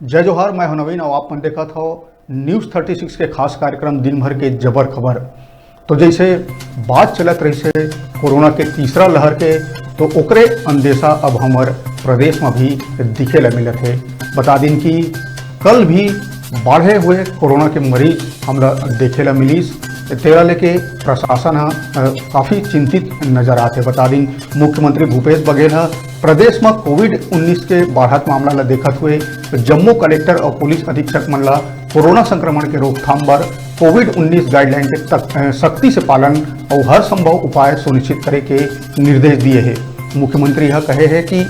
जय जोहार। मैं हूं नवीन और आप मन देखा था न्यूज़ 36 के खास कार्यक्रम दिन भर के जबर खबर। तो जैसे बात चलत रही से कोरोना के तीसरा लहर के, तो ओकरे अंदेशा अब हमार प्रदेश में भी दिखे ला मिलत है। बता दिन कि कल भी बढ़े हुए कोरोना के मरीज हमरा देखे ला मिलीस। तेरा लेके प्रशासन काफ़ी चिंतित नजर आते। बता दिन मुख्यमंत्री भूपेश बघेल प्रदेश में कोविड-19 के बढ़त मामला ला देखत हुए जम्मू कलेक्टर और पुलिस अधीक्षक मन ला कोरोना संक्रमण के रोकथाम पर कोविड-19 गाइडलाइन के सख्ती से पालन और हर संभव उपाय सुनिश्चित करे के निर्देश दिए हैं। मुख्यमंत्री यह कहे है कि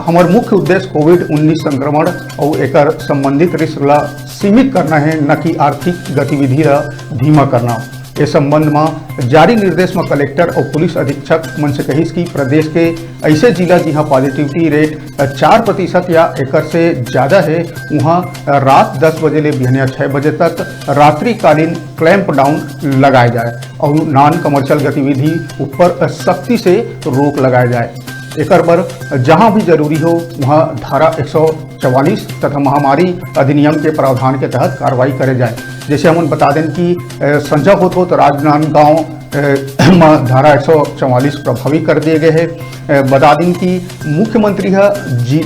हमार मुख्य उद्देश्य कोविड-19 संक्रमण और एकर संबंधित रिस्क ला सीमित करना है, न कि आर्थिक गतिविधि ला धीमा करना। इस संबंध में जारी निर्देश में कलेक्टर और पुलिस अधीक्षक मन से कहिस कि प्रदेश के ऐसे जिला जहाँ पॉजिटिविटी रेट 4% या एकर से ज़्यादा है, वहाँ रात 10 बजे ले बिहनिया 6 बजे तक रात्रिकालीन क्लैंप डाउन लगाया जाए और नॉन कमर्शियल गतिविधि ऊपर सख्ती से रोक लगाया जाए। एकर पर जहाँ भी जरूरी हो वहाँ धारा 144 तथा महामारी अधिनियम के प्रावधान के तहत कार्रवाई करे जाए। जैसे हम बता दें कि संजय हो तो राजनांदगांव में धारा 144 प्रभावी कर दिए गए हैं। बता दें कि मुख्यमंत्री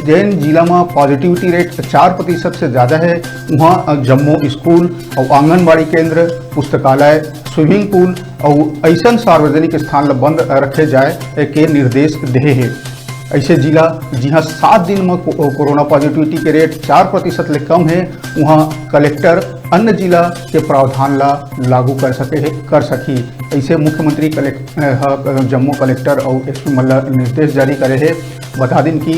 जैन जिला में पॉजिटिविटी रेट 4% से ज़्यादा है, वहाँ जम्मू स्कूल और आंगनबाड़ी केंद्र, पुस्तकालय, स्विमिंग पूल और ऐसा सार्वजनिक स्थान बंद रखे जाए के निर्देश दे है। ऐसे जिला जहाँ 7 दिन में कोरोना पॉजिटिविटी के रेट 4% ले कम है, वहाँ कलेक्टर अन्य जिला के प्रावधान ला लागू कर सकी। ऐसे मुख्यमंत्री जम्मू कलेक्टर और एसपी मल्ला निर्देश जारी करे है। बता दें कि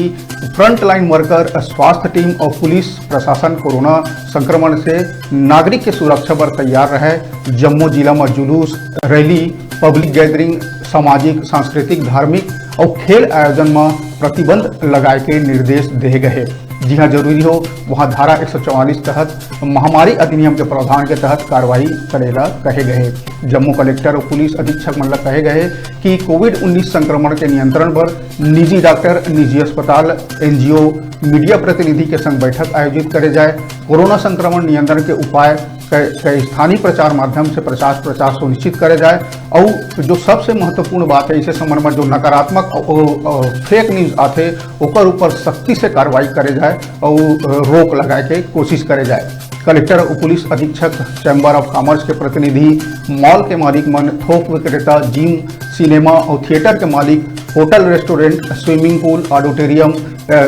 फ्रंट लाइन वर्कर, स्वास्थ्य टीम और पुलिस प्रशासन कोरोना संक्रमण से नागरिक के सुरक्षा पर तैयार रहे। जम्मू जिला में जुलूस, रैली, पब्लिक गैदरिंग, सामाजिक, सांस्कृतिक, धार्मिक और खेल आयोजन में प्रतिबंध लगाए के निर्देश दे गए। जहाँ जरूरी हो वहाँ धारा 144 तहत महामारी अधिनियम के प्रावधान के तहत कार्रवाई करेला कहे गए। जम्मू कलेक्टर और पुलिस अधीक्षक मन कहे गए कि कोविड-19 संक्रमण के नियंत्रण पर निजी डॉक्टर, निजी अस्पताल, NGO, मीडिया प्रतिनिधि के संग बैठक आयोजित करे जाए। कोरोना संक्रमण नियंत्रण के उपाय के स्थानीय प्रचार माध्यम से प्रचार सुनिश्चित करे जाए। और जो सबसे महत्वपूर्ण बात है, इसे संबंध में जो नकारात्मक और फेक न्यूज आते ओकर ऊपर सख्ती से कार्रवाई करे जाए और रोक लगाए के कोशिश करे जाए। कलेक्टर और पुलिस अधीक्षक, चैम्बर ऑफ कॉमर्स के प्रतिनिधि, मॉल के मालिक मन, थोक विक्रेता, जिम, सिनेमा और थिएटर के मालिक, hotel, restaurant, swimming pool, auditorium,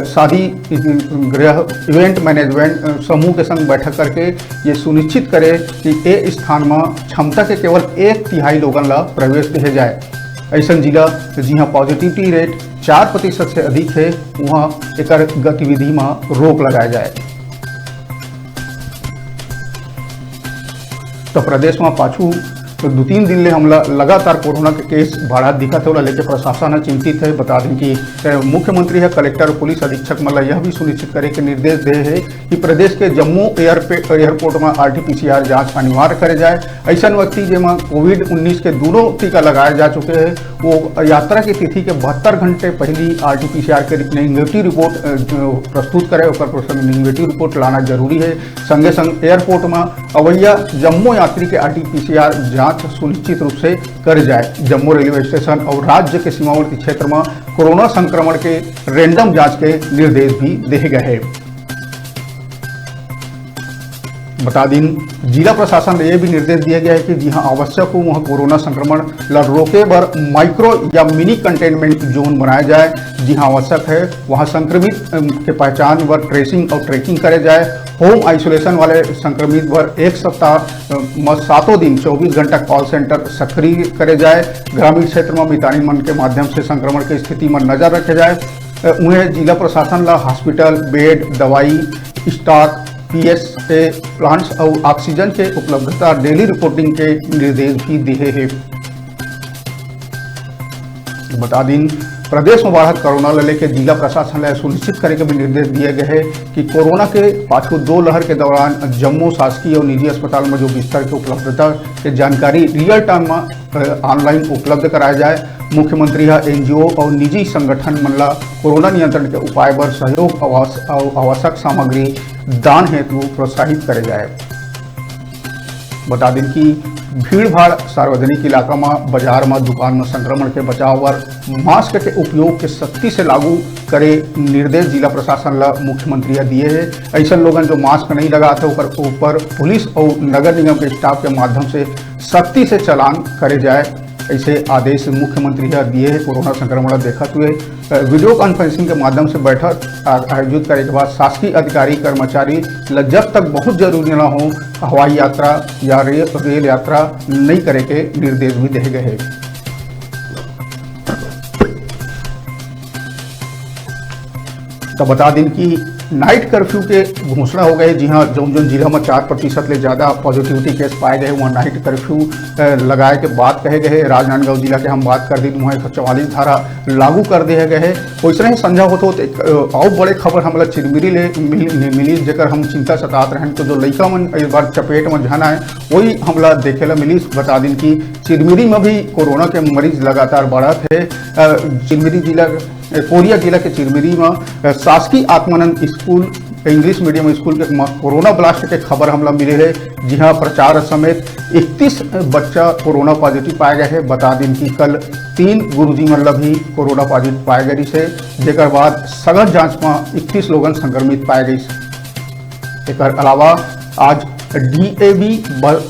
शादी गृह, इवेंट मैनेजमेंट समूह के संग बैठक करके ये सुनिश्चित करे कि ए स्थान में क्षमता के केवल 1/3 लोगन ला प्रवेश दिए जाए। ऐसा जिला जहाँ पॉजिटिविटी रेट 4% से अधिक है, वहाँ एक गतिविधि में रोक लगाया जाए। तो प्रदेश में पाछू 2-3 दिन ले हमला लगातार कोरोना के केस बढ़ा दिखत है, लेके प्रशासन चिंतित है। बता दें कि मुख्यमंत्री कलेक्टर पुलिस अधीक्षक मतलब यह भी सुनिश्चित करे के निर्देश दे है कि प्रदेश के जम्मू एयरपोर्ट में RT-PCR जांच अनिवार्य करे जाए। ऐसा व्यक्ति जिसमें कोविड-19 के दोनों टीका लगाए जा चुके हैं, वो यात्रा की तिथि के 72 घंटे पहले RT-PCR के नेगेटिव रिपोर्ट प्रस्तुत करे, और नेगेटिव रिपोर्ट लाना जरूरी है। संगे संग एयरपोर्ट में अवैया जम्मू यात्री के RT-PCR जांच सुनिश्चित रूप से कर जाए। जम्मू रेलवे स्टेशन और राज्य के सीमावर्ती क्षेत्र में कोरोना संक्रमण के रैंडम जांच के निर्देश भी दिए गए हैं। बता दें जिला प्रशासन ने यह भी निर्देश दिया गया है कि जहां आवश्यक हो वहां कोरोना संक्रमण ला रोके बर माइक्रो या मिनी कंटेनमेंट जोन बनाया जाए। जहां आवश्यक है वहां संक्रमित के पहचान व ट्रेसिंग और ट्रैकिंग करे जाए। होम आइसोलेशन वाले संक्रमित पर 1 सप्ताह में 7 दिन 24 घंटा कॉल सेंटर सक्रिय करे जाए। ग्रामीण क्षेत्र में मितानी मन के माध्यम से संक्रमण की स्थिति में नजर रखे जाए। उन्हें जिला प्रशासन ला हॉस्पिटल, बेड, दवाई स्टॉक, PSA प्लांट्स और ऑक्सीजन के उपलब्धता डेली रिपोर्टिंग के निर्देश भी दिए हैं। बता दें प्रदेश में बढ़त कोरोना ले लेके जिला प्रशासन ने सुनिश्चित करे के भी निर्देश दिए गए हैं कि कोरोना के पाछू 2 लहर के दौरान जम्मू शासकीय और निजी अस्पताल में जो बिस्तर की उपलब्धता के जानकारी रियल टाइम में ऑनलाइन उपलब्ध कराया जाए। मुख्यमंत्री एनजीओ और निजी संगठन मन ला कोरोना नियंत्रण के उपाय पर सहयोग आवश्यक सामग्री दान हेतु प्रोत्साहित करे जाए। बता दें कि भीड़ भाड़ सार्वजनिक इलाका में बाजार में दुकान में संक्रमण के बचाव और मास्क के उपयोग के सख्ती से लागू करे निर्देश जिला प्रशासन ला मुख्यमंत्री दिए हैं। ऐसा लोगन जो मास्क नहीं लगाते ऊपर पुलिस और नगर निगम के स्टाफ के माध्यम से सख्ती से चालान करे जाए, ऐसे आदेश मुख्यमंत्री दिए हैं। कोरोना संक्रमण देखते हुए वीडियो कॉन्फ्रेंसिंग के माध्यम से बैठक आयोजित करे के बाद शासकीय अधिकारी कर्मचारी जब तक बहुत जरूरी न हो हवाई यात्रा या रेल यात्रा नहीं करे के निर्देश भी दिए गए हैं। तो बता दें कि नाइट कर्फ्यू के घोषणा हो गए। जी हाँ, जो जिला में 4% ले ज़्यादा पॉजिटिविटी केस पाए गए वहाँ नाइट कर्फ्यू लगाए के बाद कहे गए। राजनांदगांव जिला के हम बात कर दी वहाँ 144 धारा लागू कर दिए गए है। वैसे ही संझा होते और बड़े खबर हमारा चिरमिरी ले मिली जेकर हम चिंता सतात रहें। तो जो लड़का मन एक बार चपेट में झन आए वही हमला देखे ला मिली। बता दें कि चिरमिरी में भी कोरोना के मरीज लगातार बढ़त है। चिरमिरी जिला कोरिया जिला के चिरमिरी में शासकीय Atmanand school English medium school के कोरोना ब्लास्ट के खबर हमला मिले है। जी हाँ, प्रचार समेत 31 बच्चा कोरोना पॉजिटिव पाए गए हैं। बता दें कि कल 3 गुरुजी मतलब भी कोरोना पॉजिटिव पाए गए से जेकर बाद सघन जांच में 31 लोगन संक्रमित पाए गए। एक अलावा आज DAV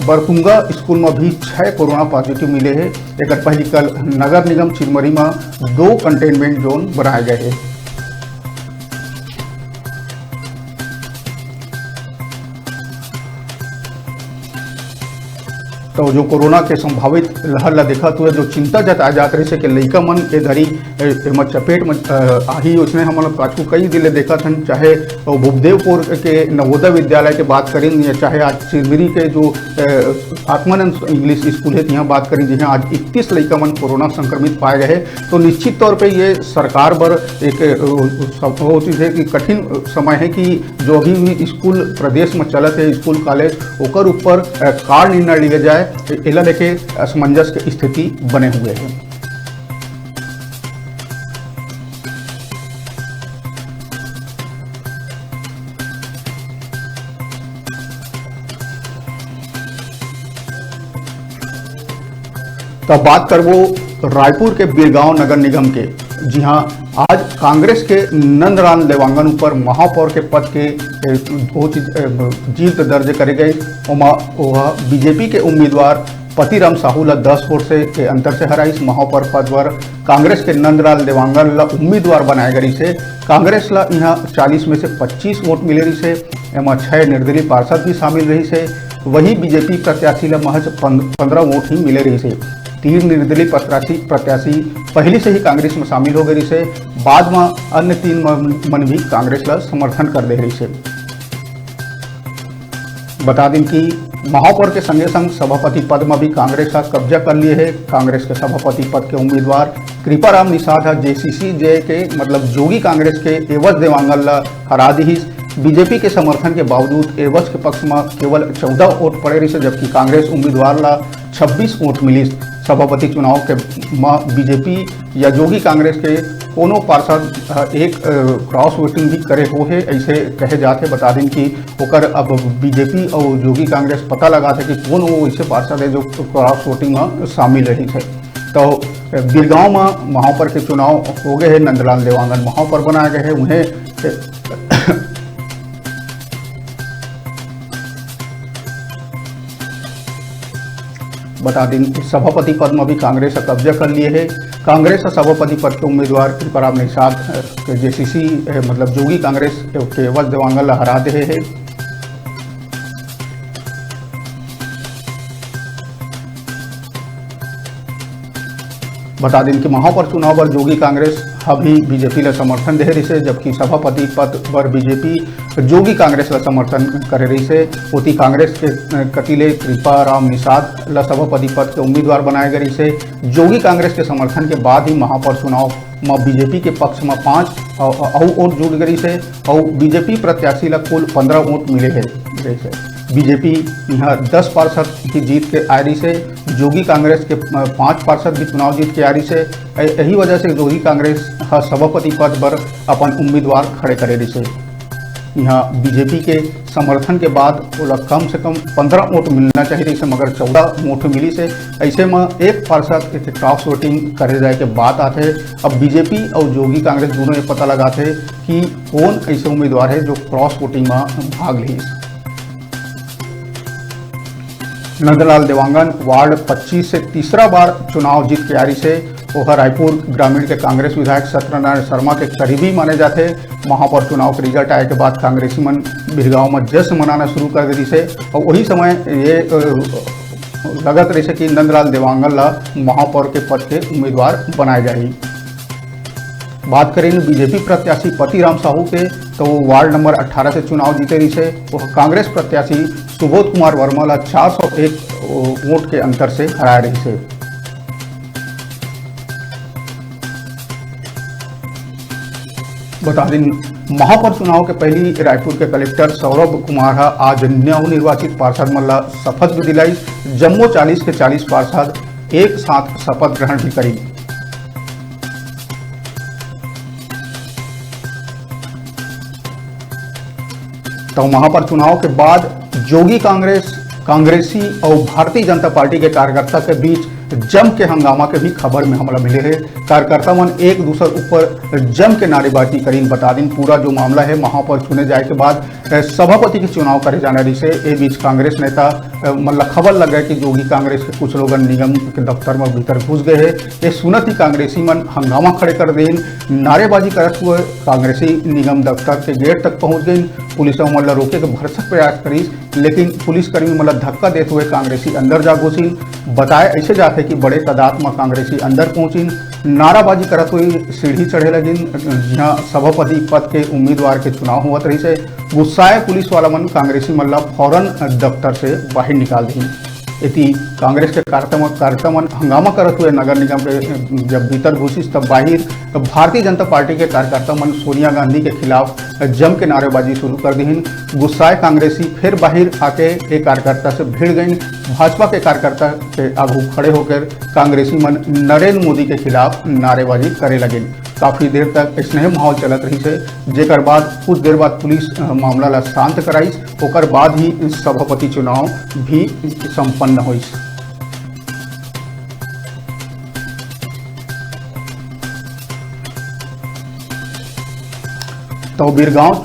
बरकुंगा स्कूल में भी 6 कोरोना पॉजिटिव मिले हैं। एक पहली कल नगर निगम चिरमिरी में 2 कंटेनमेंट जोन बनाए गए हैं। तो जो कोरोना के संभावित लहर ला देखा तो जो चिंता जताया जात रही से कि लड़का मन ए धरी चपेट में आही उसने हम पाछू कई जिले देखा था, चाहे भूपदेवपुर के नवोदय विद्यालय के बात करें या चाहे आज चिरमिरी के जो आत्मानंद इंग्लिश स्कूल है यहाँ बात करें जहाँ आज 31 लड़का मन कोरोना संक्रमित पाए गए। तो निश्चित तौर पे ये सरकार पर एक वो चीज़ है कि कठिन समय है कि जो भी स्कूल प्रदेश में चलत है स्कूल कॉलेज ओकर ऊपर कार निर्णय लिया जाए, एला लेके असमंजस की स्थिति बने हुए हैं। तो बात करबो रायपुर के बिरगांव नगर निगम के। जी हाँ, आज कांग्रेस के नंदलाल देवांगन ऊपर महापौर के पद के जीत दर्ज करे गई। वह बीजेपी के उम्मीदवार पतिराम साहू ला 10 वोट से अंतर से हराई। महापौर पद पर कांग्रेस के नंदलाल देवांगन ला उम्मीदवार बनाए गई से कांग्रेस ला यहाँ 40 में से 25 वोट मिले रही से। एमा 6 निर्दलीय पार्षद भी शामिल रही से। वही बीजेपी प्रत्याशी ला महज 15 वोट ही मिले रही से। 3 निर्दलीय प्रत्याशी पहले से ही कांग्रेस में शामिल हो गई से। बाद में अन्य 3 मन भी कांग्रेस ला समर्थन कर दे रही से। बता दें कि महापौर के संगे संग सभापति पद में भी कांग्रेस का कब्जा कर लिए है। कांग्रेस के सभापति पद के उम्मीदवार कृपाराम निषाद JCC के मतलब जोगी कांग्रेस के एवज देवांगन ला हरा दी। बीजेपी के समर्थन के बावजूद एवज के पक्ष में केवल 14 वोट पड़े रही से, जबकि कांग्रेस उम्मीदवार ला 26 वोट मिली। सभापति चुनाव के बीजेपी या जोगी कांग्रेस के कोनो पार्षद एक क्रॉस वोटिंग भी करे हो है ऐसे कहे जाते। बता दें कि ओकर अब बीजेपी और जोगी कांग्रेस पता लगा था कि कौन वो ऐसे पार्षद है जो क्रॉस वोटिंग में शामिल रही थे। तो बिरगांव में महापौर के चुनाव हो गए हैं। नंदलाल देवांगन महापौर बनाए गए हैं। उन्हें बता दें सभापति पद में भी कांग्रेस का कब्जा कर लिए है। कांग्रेस सभापति पद के उम्मीदवार कृपाराम निषाद के JCC मतलब जोगी कांग्रेस के एवज देवांगन ला हरा दे है। बता दें कि महापौर चुनाव पर जोगी कांग्रेस अभी बीजेपी ला समर्थन दे रही से, जबकि सभापति पद पर बीजेपी जोगी कांग्रेस ला समर्थन कर रही से। उती कांग्रेस के कतिले कृपाराम निषाद ला सभापति पद के उम्मीदवार बनाए गए से। जोगी कांग्रेस के समर्थन के बाद ही महापौर चुनाव में बीजेपी के पक्ष में 5 वोट जुड़ गई से और बीजेपी प्रत्याशी ला कुल 15 वोट मिले हैं। बीजेपी यहाँ 10 पार्षद की जीत के आयरी से जोगी कांग्रेस के 5 पार्षद भी चुनाव जीत के आयरी से यही वजह से जोगी कांग्रेस सभापति पद पर अपन उम्मीदवार खड़े करे रही से। यहाँ बीजेपी के समर्थन के बाद ओला कम से कम 15 वोट मिलना चाहिए से मगर 14 वोट मिली से ऐसे में एक पार्षद एक क्रॉस वोटिंग करे जाए के बात आते। अब बीजेपी और जोगी कांग्रेस दोनों ये पता लगाते कि कौन ऐसे उम्मीदवार है जो क्रॉस वोटिंग में भाग ली। नंदलाल देवांगन वार्ड 25 से तीसरा बार चुनाव जीत के आरी से वह रायपुर ग्रामीण के कांग्रेस विधायक सत्यनारायण शर्मा के करीबी माने जाते। वहां पर चुनाव के रिजल्ट आए के बाद कांग्रेसी मन बिरगांव में जश्न मनाना शुरू कर दी से और वही समय ये लगत रही से कि नंदलाल देवांगन ला महापौर के पद के उम्मीदवार बनाए जाए। बात करें बीजेपी प्रत्याशी पतिराम साहू के तो वो वार्ड नंबर 18 से चुनाव जीते रही से वह कांग्रेस प्रत्याशी सुबोध कुमार वर्मा ला 401 वोट के अंतर से हरा रही से। बता दें महापौर चुनाव के पहली रायपुर के कलेक्टर सौरभ कुमार आज नवनिर्वाचित पार्षद मल्ला शपथ भी दिलाई। जम्मू 40 के 40 पार्षद एक साथ शपथ ग्रहण भी करी। तो महापौर चुनाव के बाद जोगी कांग्रेसी और भारतीय जनता पार्टी के कार्यकर्ता के बीच जम के हंगामा के भी खबर में हमला मिले है। कार्यकर्ता मन एक दूसरे ऊपर जम के नारेबाजी करीन। बता दें पूरा जो मामला है महापौर चुने जाए के बाद सभापति के चुनाव करे जाने रही से ए बीच कांग्रेस नेता मतलब खबर लग गया कि जोगी कांग्रेस के कुछ लोग निगम के दफ्तर में भीतर घुस गए हैं। ये सुनत ही कांग्रेसी मन हंगामा खड़े कर दें, नारेबाजी करत हुए कांग्रेसी निगम दफ्तर के गेट तक पहुंच गई। पुलिस मतलब रोके के भरसक प्रयास करी लेकिन पुलिसकर्मी मतलब धक्का देते हुए कांग्रेसी अंदर जा घुसिन। बताए ऐसे जाते कि बड़े तादाद में कांग्रेसी अंदर पहुंचिन, नाराबाजी करत हुई सीढ़ी चढ़े लगिन जहाँ सभापति पद के उम्मीदवार के चुनाव हुआ रही से गुस्साए पुलिस वाला मन कांग्रेसी मल्ला फौरन दफ्तर से बाहर निकाल दी। इति कांग्रेस के कार्यकर्ता मन हंगामा करत हुए नगर निगम के जब भीतर घुसिस तब बाहर भारतीय जनता पार्टी के कार्यकर्ता मन सोनिया गांधी के खिलाफ जम के नारेबाजी शुरू कर दी। गुस्साए कांग्रेसी फिर बाहर आके एक कार्यकर्ता से भिड़ गई। भाजपा के कार्यकर्ता के आगू खड़े होकर कांग्रेसी मन नरेंद्र मोदी के खिलाफ नारेबाजी करे लगे। काफ़ी देर तक स्नेह माहौल चलत रही से जेकर बाद कुछ देर बाद पुलिस मामला ला शांत कराई। ओकर बाद ही सभापति चुनाव भी संपन्न हुई। तो बिरगांव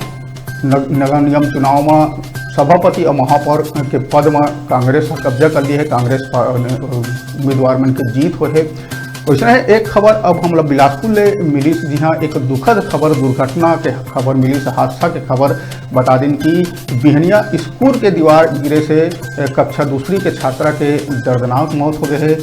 नगर निगम चुनाव में सभापति और महापौर के पद में कांग्रेस कब्जा कर लिया है। कांग्रेस उम्मीदवार मन के जीत हुए है। वैसे है एक खबर अब हम लोग बिलासपुर ले मिली जी हाँ एक दुखद खबर दुर्घटना के खबर मिली से हादसा के खबर बता दें कि बिहनिया स्कूल के दीवार गिरे से कक्षा दूसरी के छात्रा के दर्दनाक मौत हो गए है।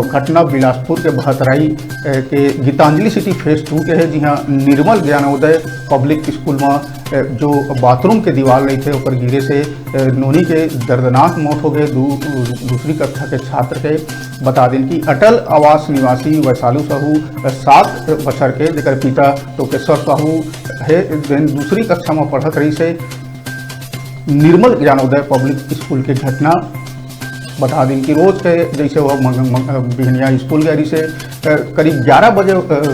घटना बिलासपुर के बहतराई के गीतांजलि सिटी फेज 2 के है जी हाँ निर्मल ज्ञानोदय पब्लिक स्कूल में जो बाथरूम के दीवार रही थे ऊपर गिरे से नोनी के दर्दनाक मौत हो गए दूसरी कक्षा के छात्र के। बता दें कि अटल आवास निवासी वैशालू साहू 7 बछर के जेकर पिता टोकेश्वर साहू है दूसरी कक्षा में पढ़त रही से निर्मल ज्ञानोदय पब्लिक स्कूल की घटना। बता दें कि रोज के जैसे वह बिहनिया स्कूल गई से करीब 11 बजे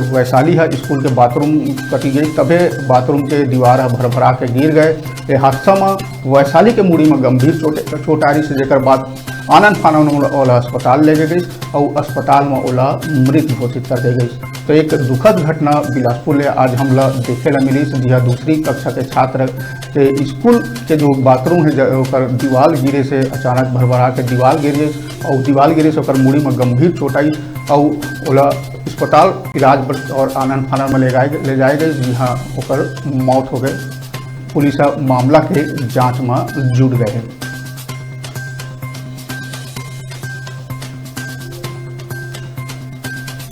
वैशाली है स्कूल के बाथरूम कटी गई तबे बाथरूम के दीवार भरभरा के गिर गए। ये हादसा में वैशाली के मुड़ी में गंभीर चोट आ रही से जेकर बाद आनंद फानन ओला अस्पताल ले गई और अस्पताल में ओला मृत घोषित कर दी गई। तो एक दुखद घटना बिलासपुर ले आज हमला देखे ला मिली जहाँ दूसरी कक्षा के छात्र के स्कूल के जो बाथरूम है दीवार गिरे से अचानक भरभरा के दीवार गिर गई और दीवार गिरे से मुड़ी में गंभीर चोट आई और ओला अस्पताल इलाज और आनंद फानन में ले जाए गए जहाँ ओकर मौत हो गए। पुलिस मामला के जांच में जुट गए हैं।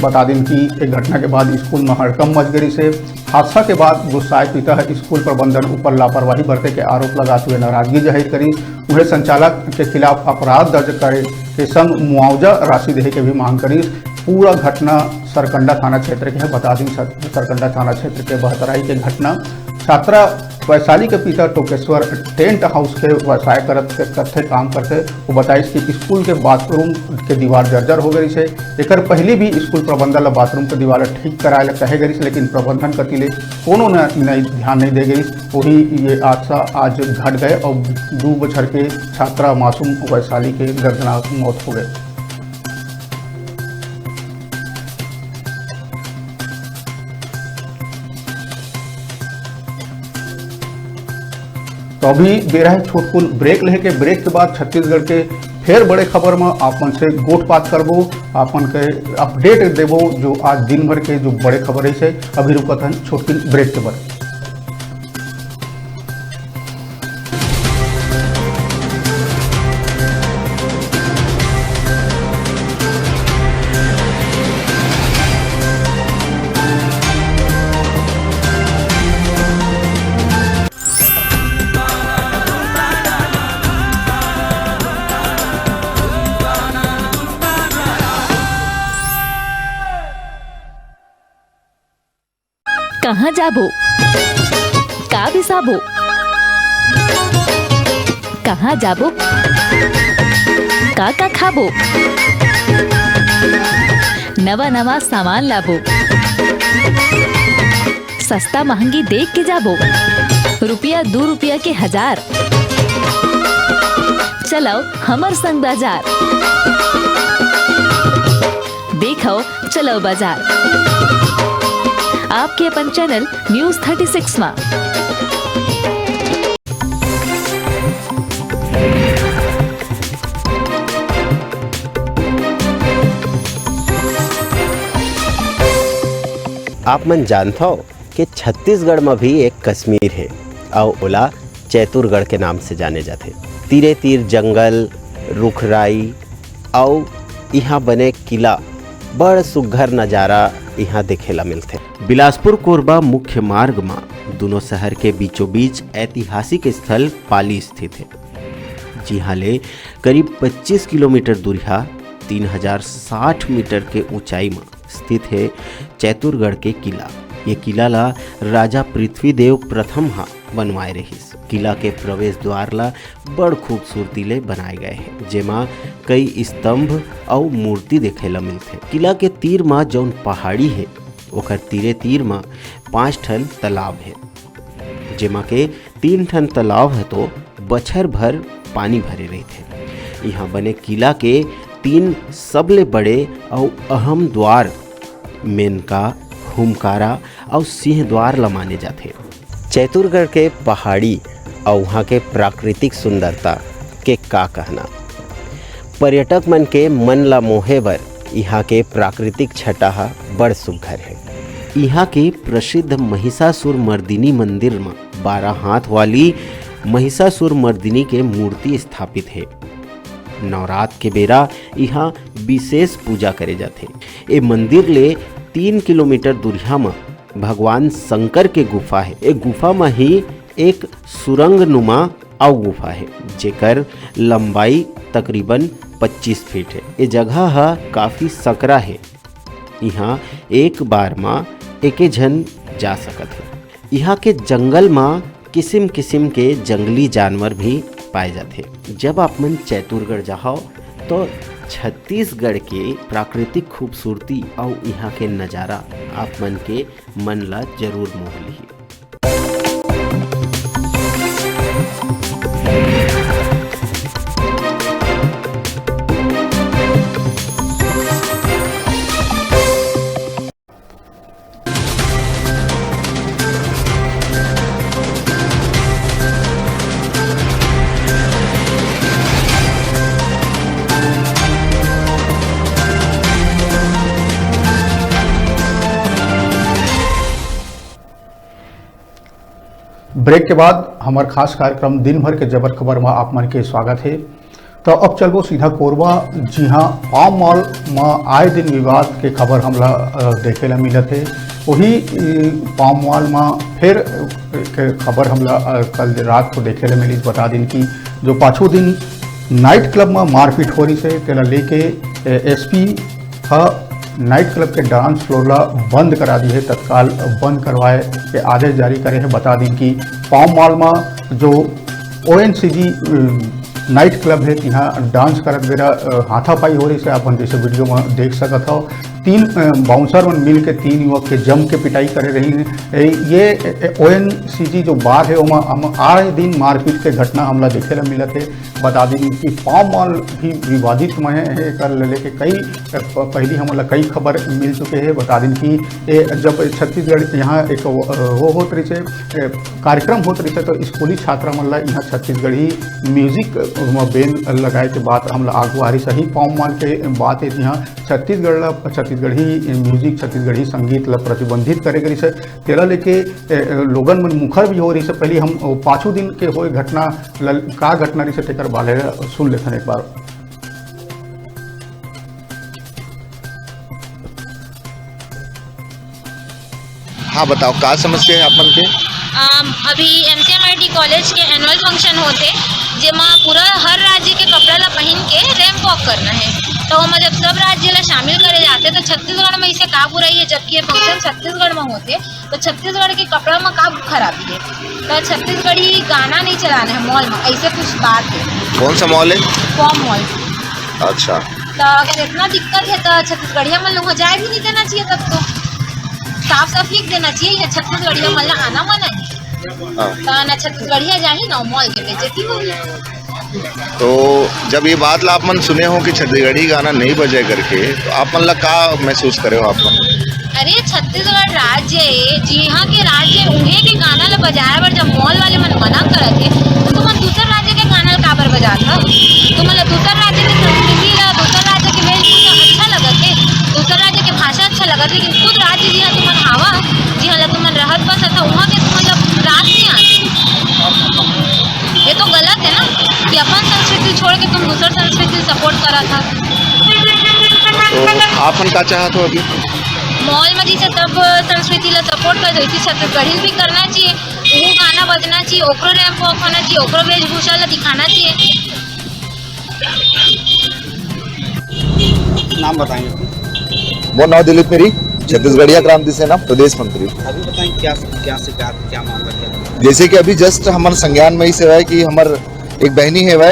बता दें कि एक घटना के बाद स्कूल में हड़कंप मच गई से हादसा के बाद गुस्साए पिता स्कूल प्रबंधन ऊपर लापरवाही बरते के आरोप लगाते हुए नाराजगी जाहिर करी। उन्हें संचालक के खिलाफ अपराध दर्ज करे के संग मुआवजा राशि देने की भी मांग करी। पूरा घटना सरकंडा थाना क्षेत्र के है। बता दें सरकंडा थाना क्षेत्र के बहतराई के घटना छात्रा वैशाली के पिता टोकेश्वर टेंट हाउस के व्यवसाय करते काम करते। वो बताइस कि स्कूल के बाथरूम के दीवार जर्जर हो गई है। एक पहले भी स्कूल प्रबंधन बाथरूम के दीवार ठीक कराए कहे गई, लेकिन प्रबंधन कतिले कोनो ध्यान नहीं दे गई। वही ये हादसा आज घट गए और 2 बछर के छात्रा मासूम वैशाली के दर्दनाक मौत हो गए। तो अभी बेरा है छोटकुल ब्रेक लेके। ब्रेक के बाद छत्तीसगढ़ के फिर बड़े खबर में आपन से गोटपात करबो, आपन के अपडेट देबो जो आज दिन भर के जो बड़े खबर है। अभी रुकत हैं छोटकुल ब्रेक के बाद। कहाँ जाबो, का बिसाबो, कहाँ जाबो, का खाबो, नवा नवा सामान लाबो, सस्ता महंगी देख के जाबो, रुपया 2 रुपया के 1000। चलो हमर संग बाजार, देखो चलो बाजार। आपके अपन चैनल न्यूज 36 में। आप मन जानता हो कि छत्तीसगढ़ में भी एक कश्मीर है और ओला चैतुरगढ़ के नाम से जाने जाते। तीरे तीर जंगल रुखराई और यहाँ बने किला बड़ सुघर नज़ारा यहाँ देखेला मिलते। बिलासपुर कोरबा मुख्य मार्ग में दोनों शहर के बीचों बीच ऐतिहासिक स्थल पाली स्थित है, जहाँ ले करीब 25 किलोमीटर दूरिया 3060 मीटर के ऊंचाई में स्थित है चैतुरगढ़ के किला। ये किला ला राजा पृथ्वीदेव प्रथम हा बनवाए रहीस। किला के प्रवेश द्वार ला बड़ खूबसूरती ले बनाए गए हैं, जेमा कई स्तंभ और मूर्ति देखे ला मिलते। किला के तीर में जौन पहाड़ी है ओकर तीरे तीर में 5 ठन तालाब है, जेमा के 3 ठन तालाब है तो बछर भर पानी भरे रहते। यहाँ बने किला के 3 सबले बड़े और अहम द्वार मेनका, हुमकारा और सिंह द्वार ला माने जाते। चैतुरगढ़ के पहाड़ी और वहाँ के प्राकृतिक सुंदरता के का कहना। पर्यटक मन के मन ला मोहे बर यहाँ के प्राकृतिक छटा बड़ सुघर है। यहाँ के प्रसिद्ध महिषासुर मर्दिनी मंदिर में 12 हाथ वाली महिषासुर मर्दिनी के मूर्ति स्थापित है। नवरात्र के बेरा यहाँ विशेष पूजा करे जाते। ये मंदिर ले 3 किलोमीटर दूरिया में भगवान शंकर के गुफा है। एक गुफा में ही एक सुरंग नुमा और गुफा है, जेकर लंबाई तकरीबन 25 फीट है। ये जगह काफ़ी सकरा है। यहाँ एक बार में एके झन जा सकत है। यहाँ के जंगल में किस्म किस्म के जंगली जानवर भी पाए जाते। जब आप मन चैतुरगढ़ जाओ तो छत्तीसगढ़ के प्राकृतिक खूबसूरती और यहाँ के नज़ारा आप मन के मन ला जरूर मोह ली। ब्रेक के बाद हमार खास कार्यक्रम दिन भर के जबर खबर में आप मन के स्वागत है। तो अब चलबो सीधा कोरबा, जी हाँ, पाम मॉल में आए दिन विवाद के खबर हमला देखे ला मिलत है। वही पाम मॉल में फिर एक खबर हमला कल रात को देखे ले मिली। बता दिन कि जो पाँचों दिन नाइट क्लब में मारपीट हो रही से तेला लेके एसपी नाइट क्लब के डांस फ्लोर ला बंद करा दी है, तत्काल बंद करवाए के आदेश जारी करे हैं। बता दी कि पाम मॉल में जो ONCG नाइट क्लब है यहाँ डांस करत बेरा हाथापाई हो रही से अपन जैसे वीडियो में देख सकत हो। 3 बाउंसर में मिल के 3 युवक के जम के पिटाई करे रही है। ये ONCG जो बार है वहाँ आए दिन मारपीट के घटना हमला देखे ला मिलत है। बता दी कि पाम मॉल भी विवादित में है, कर लेके कई पहली हमला कई खबर मिल चुके हैं। बता दी कि जब छत्तीसगढ़ यहाँ एक वो होत रही से कार्यक्रम होत रही से तो स्कूली छात्रा मल्ला यहाँ छत्तीसगढ़ी म्यूजिक बेन लगाए के बाद हमला आगू आ रही सही पाम मॉल के बात है। यहाँ छत्तीसगढ़ी म्यूजिक छत्तीसगढ़ी संगीत ला प्रतिबंधित करे गई से तेरा लेके लोगन मन मुखर भी हो रही से। पहले हम 5 दिन के हो घटना का घटना रही से तेकर बाले सुन लेते हैं एक बार। हाँ बताओ का समस्या है आपन के? अभी MCMIT कॉलेज के एनुअल फंक्शन होते जेमा पूरा हर राज्य के कपड़ा ला पहन के रैंप वॉक करना है। तो हम जब सब राज्य ला शामिल करे जाते तो छत्तीसगढ़ में इसे का बुराई है, जबकि ये फंक्शन छत्तीसगढ़ में होते तो छत्तीसगढ़ के कपड़ा में का खराबी है। तो छत्तीसगढ़ी गाना नहीं चलाना है मॉल में, ऐसे कुछ बात है। कौन सा मॉल है? Palm mall. अच्छा, तो अगर इतना दिक्कत है तो छत्तीसगढ़िया मन लोग जाए भी नहीं देना चाहिए, तब तो साफ साफ लिख देना चाहिए या छत्तीसगढ़िया मन ला आना मना है। तो ना छत्तीसगढ़िया जाही ना मॉल के बेइज्जती होगी। तो जब ये बात ला आप मन सुने हो कि छत्तीसगढ़ी गाना नहीं बजे करके, तो आप मन ला का महसूस करे हो आप मन? अरे छत्तीसगढ़ राज्य है, जी हाँ के राज्य उन्हें के गाना ला बजाए बर जब मॉल वाले मन मना करत है तो तुम दूसर राज्य के गाना ला काबर बजात हो? तुम दूसर राज्य के संस्कृति ला, दूसर राज्य के वेशभूषा अच्छा लगत है, दूसर राज्य के भाषा अच्छा लगत है, लेकिन खुद राज्य जी हाँ तुम हावा जी हाँ तुम रहत बस था वहाँ के तुम रात नहीं आते। ये तो गलत है ना कि अपन संस्कृति छोड़ के तुम दूसर संस्कृति सपोर्ट करा था। तो आपन का चाहत हो अभी? मॉल में जैसे तब संस्कृति ला सपोर्ट कर दो, छत्तीसगढ़ी भी करना चाहिए, वो गाना बजना चाहिए, ओकरो रैंप वॉक होना चाहिए, ओकरो वेशभूषा ला दिखाना चाहिए। नाम बताएंगे? वो नव दिलीप मेरी छत्तीसगढ़िया क्रांति सेना प्रदेश मंत्री। अभी बताएं क्या शिकायत, क्या मामला क्या? जैसे कि अभी जस्ट हमारे संज्ञान में ही से है कि हमार एक बहनी है वह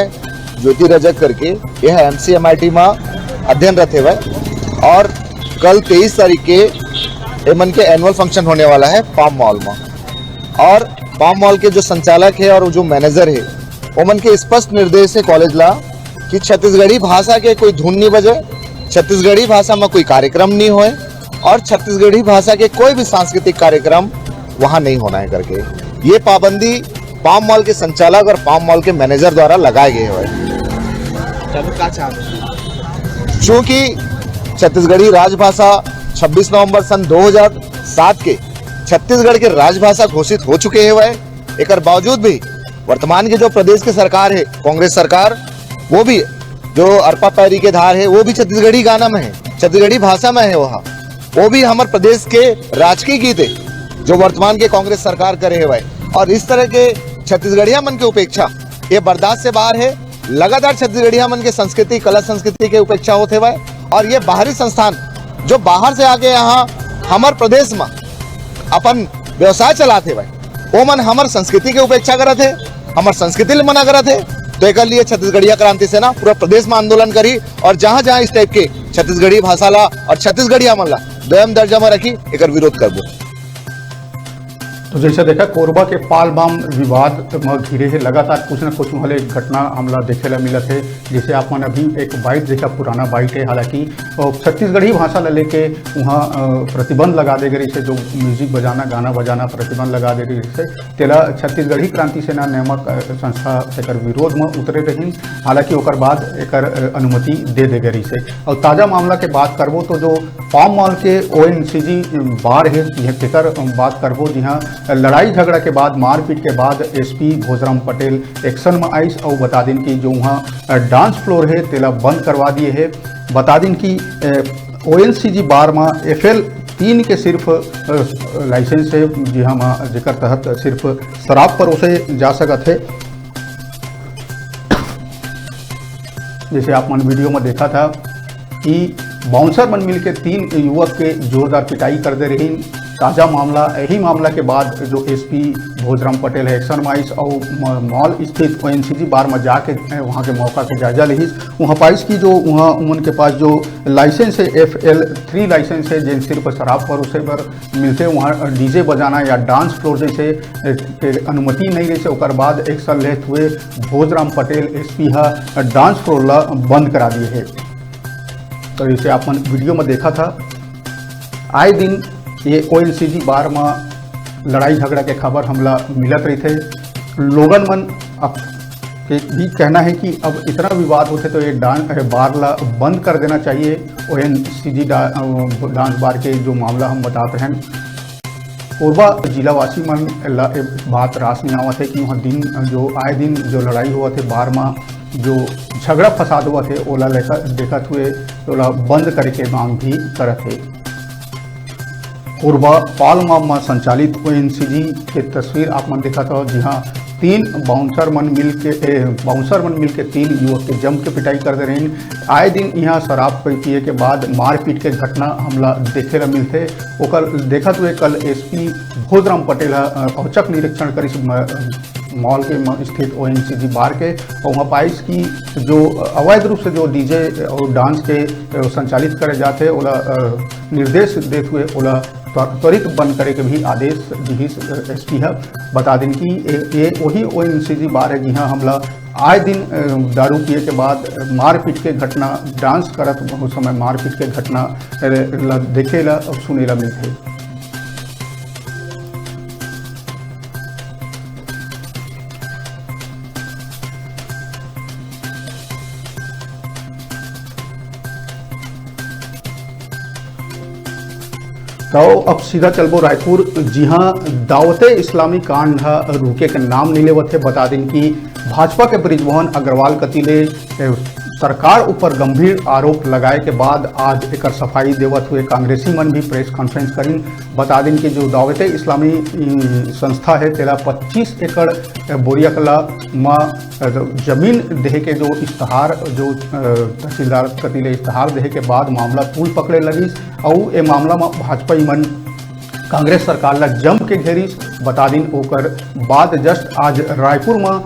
ज्योति रजक करके यह MCMIT में अध्ययनरत है वह, और कल 23 तारीख के एमन के एनुअल फंक्शन होने वाला है पाम मॉल में। और पाम मॉल के जो संचालक है और जो मैनेजर है ओमन के स्पष्ट निर्देश है कॉलेज ला कि छत्तीसगढ़ी भाषा के कोई धुन नहीं बजे, छत्तीसगढ़ी भाषा में कोई कार्यक्रम नहीं होए और छत्तीसगढ़ी भाषा के कोई भी सांस्कृतिक कार्यक्रम वहाँ नहीं होना है करके ये पाबंदी पाम मॉल के संचालक और पाम मॉल के मैनेजर द्वारा लगाए गए हुए। चूँकि छत्तीसगढ़ी राजभाषा 26 नवंबर सन 2007 के छत्तीसगढ़ के राजभाषा घोषित हो चुके हैं वह, एक बावजूद भी वर्तमान के जो प्रदेश की सरकार है कांग्रेस सरकार, वो भी जो अरपा पैरी के धार है वो भी छत्तीसगढ़ी गाना में है, छत्तीसगढ़ी भाषा में है, वहाँ वो भी हमारे प्रदेश के राजकीय गीत है जो वर्तमान के कांग्रेस सरकार करे है वह। और इस तरह के छत्तीसगढ़िया मन की उपेक्षा ये बर्दाश्त से बाहर है। लगातार छत्तीसगढ़िया मन के संस्कृति कला संस्कृति के उपेक्षा होते हुए और ये बाहरी संस्थान जो बाहर से आके यहाँ हमारे प्रदेश में अपन व्यवसाय चलाते हुए वो मन हमारे संस्कृति के उपेक्षा करत है, हमारे संस्कृति ले मना करत है। तो एक लिए छत्तीसगढ़िया क्रांति सेना पूरा प्रदेश में आंदोलन करी और जहाँ जहाँ इस टाइप के छत्तीसगढ़ी भाषा ला और छत्तीसगढ़िया मन ला दोयम दर्जा में रखी एक विरोध कर दो। तो जैसे देखा कोरबा के पालबाम विवाद में घिरे है, लगातार कुछ न कुछ वाले घटना हमला देखे ला मिलत है। जैसे आप मन अभी एक बाइट देखा, पुराना बाइट है, हालांकि छत्तीसगढ़ी भाषा ला लेके वहाँ प्रतिबंध लगा दे गई से, जो म्यूजिक बजाना गाना बजाना प्रतिबंध लगा दे गई से तेला छत्तीसगढ़ी क्रांति सेना नामक संस्था एक विरोध में उतरे रही। हालांकि ओकर बाद एक अनुमति दे गई से। और ताज़ा मामला के बात करबो तो जो पाम मॉल के ONCG बार है तेकर बात करबो, जहाँ लड़ाई झगड़ा के बाद मारपीट के बाद SP भोजराम पटेल एक्शन में आइस और बता दिन कि जो वहाँ डांस फ्लोर है तेला बंद करवा दिए है। बता दिन कि ONCG बार में FL तीन के सिर्फ लाइसेंस है, जी हाँ, जेकर तहत सिर्फ शराब परोसे जा सकत है। जैसे आप मन वीडियो में देखा था कि बाउंसर मन मिल के 3 युवक के जोरदार पिटाई कर दे रही। ताज़ा मामला, यही मामला के बाद जो एसपी भोजराम पटेल है एक्शन माइस और मॉल स्थित ONCG बार में जाके वहाँ के मौका के जायजा ली। वहाँ पाइस की जो वहाँ उनके पास जो लाइसेंस है FL3 लाइसेंस है, जिन सिर्फ शराब परोसे पर मिलते, वहाँ डीजे बजाना या डांस फ्लोर जैसे के अनुमति नहीं रही। ओकर बाद एक्शन लेते हुए Bhojram Patel SP dance floor ला बंद करा दिए है। तो इसे आप वीडियो में देखा था। आए दिन ये ONCG बार में लड़ाई झगड़ा के खबर हमला मिलत रही थे। लोगन मन अब के भी कहना है कि अब इतना विवाद होते तो ये बार ला बंद कर देना चाहिए। ONCG डांस बार के जो मामला हम बताते हैं, कोरबा जिलावासी मन ला बात रास नहीं आवत है कि वहाँ दिन जो आए दिन जो लड़ाई हुआ थे बार में, जो झगड़ा फसाद हुआ थे, ओला लेकर देखत हुए ओला बंद करे के मांग भी करत है। कोरबा पालमा में संचालित ONCG के तस्वीर आप मन देखा था। जी हाँ, 3 बाउंसर मन मिल के 3 युवक के जम के पिटाई कर दे रहे हैं। आए दिन यहाँ शराब पिए के बाद मारपीट के घटना हमला देखे ला मिलते। ओकर देखत हुए कल एसपी भोजराम पटेल औचक निरीक्षण करी मॉल के स्थित ONCG बार के, और वहाँ पाइस की जो अवैध रूप से जो डीजे और डांस के संचालित करे जाते ओला निर्देश देते हुए ओला त्वरित बंद करे के भी आदेश दी एसपी है। बता दें कि ये वही ONCG बार है जहाँ हमला आए दिन दारू पिए के बाद मारपीट के घटना, डांस करत उस समय मारपीट के घटना देखे ला और सुने ला मिलते। तो अब सीधा चलबो रायपुर। जी हाँ, दावते इस्लामी कांड रुके के नाम नहीं लेवत है। बता दें कि भाजपा के ब्रिजमोहन अग्रवाल कतिले सरकार ऊपर गंभीर आरोप लगाए के बाद आज एक सफाई देवत हुए कांग्रेसी मन भी प्रेस कॉन्फ्रेंस करी। बता दें कि जो दावते इस्लामी संस्था है तेला 25 एकड़ बोरियाकला में जमीन देहे के जो इश्तहार जो तहसीलदार कतिले इश्तहार देहे के बाद मामला तूल पकड़े लगी और ये मामला में भाजपा मन कांग्रेस सरकार ला जम के घेरिस। बता दिन ओकर बाद जस्ट आज रायपुर में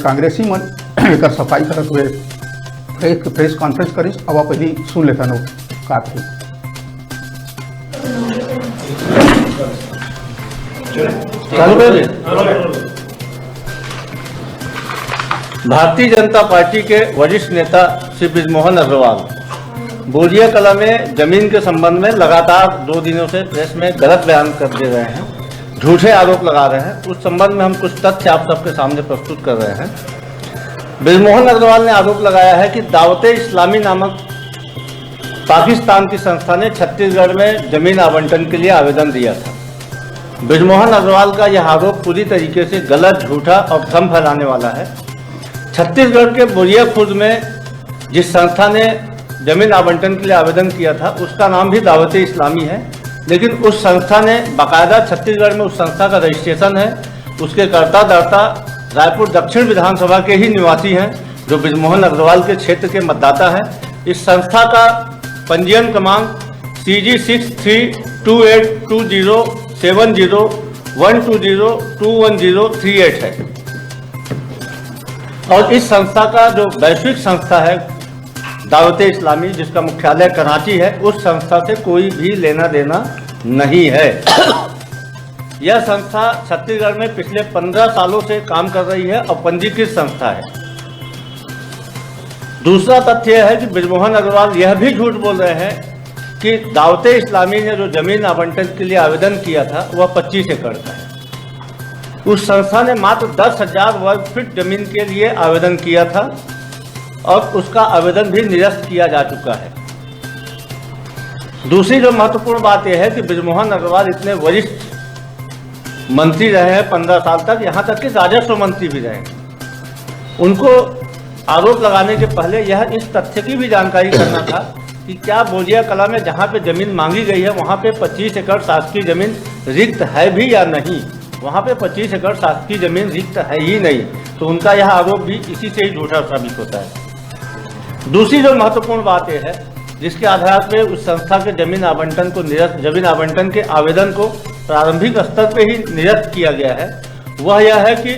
कांग्रेसी मन एक सफाई करते हुए एक प्रेस कॉन्फ्रेंस करी। अब आप पहले सुन लेता नो का थी। भारतीय जनता पार्टी के वरिष्ठ नेता श्री ब्रिजमोहन अग्रवाल बोरिया कला में जमीन के संबंध में लगातार 2 दिनों से प्रेस में गलत बयान कर दे रहे हैं, झूठे आरोप लगा रहे हैं। उस संबंध में हम कुछ तथ्य आप सबके सामने प्रस्तुत कर रहे हैं। ब्रिजमोहन अग्रवाल ने आरोप लगाया है कि दावते इस्लामी नामक पाकिस्तान की संस्था ने छत्तीसगढ़ में जमीन आवंटन के लिए आवेदन दिया था। ब्रिजमोहन अग्रवाल का यह आरोप पूरी तरीके से गलत, झूठा और भ्रम फैलाने वाला है। छत्तीसगढ़ के बोरिया खुर्द में जिस संस्था ने जमीन आवंटन के लिए आवेदन किया था उसका नाम भी दावते इस्लामी है, लेकिन उस संस्था ने बाकायदा छत्तीसगढ़ में उस संस्था का रजिस्ट्रेशन है। उसके कर्ता धर्ता रायपुर दक्षिण विधानसभा के ही निवासी हैं जो ब्रिजमोहन अग्रवाल के क्षेत्र के मतदाता हैं। इस संस्था का पंजीयन क्रमांक CG6228207012021038 है और इस संस्था का जो वैश्विक संस्था है दावते इस्लामी, जिसका मुख्यालय कराची है, उस संस्था से कोई भी लेना देना नहीं है। यह संस्था छत्तीसगढ़ में पिछले 15 सालों से काम कर रही है और पंजीकृत संस्था है। दूसरा तथ्य यह है कि ब्रिजमोहन अग्रवाल यह भी झूठ बोल रहे हैं कि दावते इस्लामी ने जो जमीन आवंटन के लिए आवेदन किया था वह 25 एकड़ का है। उस संस्था ने मात्र 10,000 वर्ग फीट जमीन के लिए आवेदन किया था और उसका आवेदन भी निरस्त किया जा चुका है। दूसरी जो महत्वपूर्ण बात यह है कि ब्रिजमोहन अग्रवाल इतने वरिष्ठ मंत्री रहे हैं 15 साल तक, यहाँ तक कि राजस्व मंत्री भी रहे। उनको आरोप लगाने के पहले यह इस तथ्य की भी जानकारी करना था कि क्या बोलिया कला में जहाँ पे ज़मीन मांगी गई है वहाँ पे 25 एकड़ शासकीय ज़मीन रिक्त है भी या नहीं। वहाँ पे 25 एकड़ शासकीय ज़मीन रिक्त है ही नहीं, तो उनका यह आरोप भी इसी से ही झूठा साबित होता है। दूसरी जो महत्वपूर्ण बात यह है जिसके आधार पे उस संस्था के जमीन आवंटन के आवेदन को प्रारंभिक स्तर पे ही निरस्त किया गया है, वह यह है कि